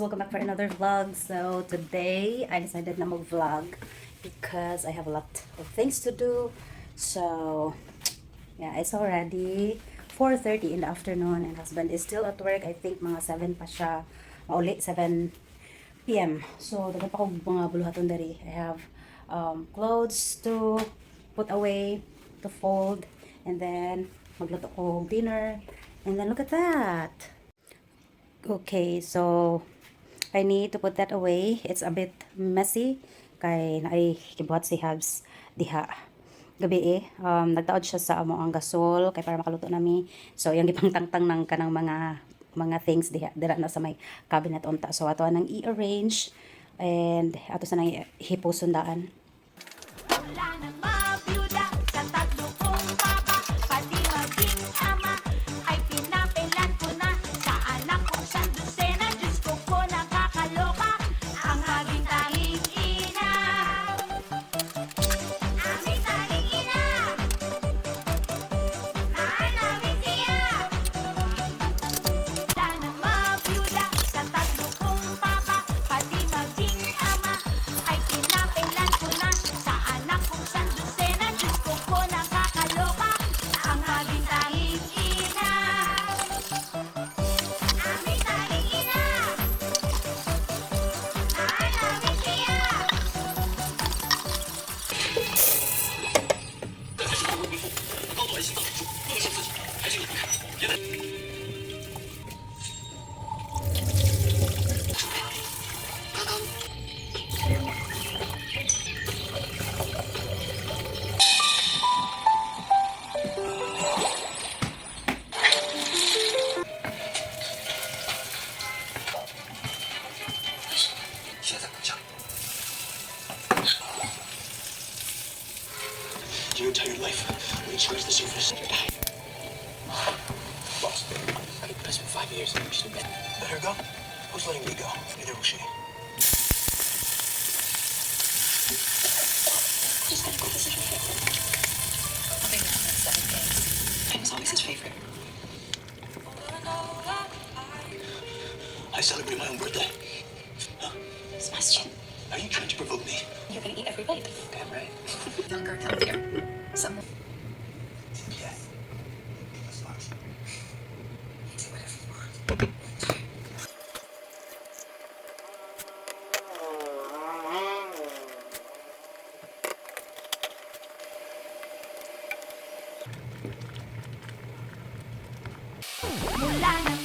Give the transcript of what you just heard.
welcome back for another vlog. So today I decided na mag-vlog because I have a lot of things to do. So yeah, it's already 4:30 in the afternoon and husband is still at work. I think mga 7 pa siya, mauli 7 p.m. So dapat pa ko mga buluhaton dari. I have clothes to put away, to fold, and then magluto ko dinner. And then look at that. Okay, so I need to put that away. It's a bit messy kay naay kibuhat si Habs diha gabi nagtaod siya sa amo ang gasol kay para makaluto nami. So yang gipangtangtang ng kanang mga things diha dira na sa may cabinet unta. So ato nang i-arrange and ato sa nang hiposundaan. Your entire life, when it scratches the surface, you die. Boss, I've been prison for 5 years. She's been let her go. Who's letting me go? Neither will she. Just gotta go visit her family. I'll be with him in 7 days. I was always his favorite. I celebrate my own birthday. Huh? Sebastian, Are you trying to provoke me? you're gonna eat every bite. Damn right. Younger, healthier. Some. Yeah. That's nice. Do whatever you want. Mula na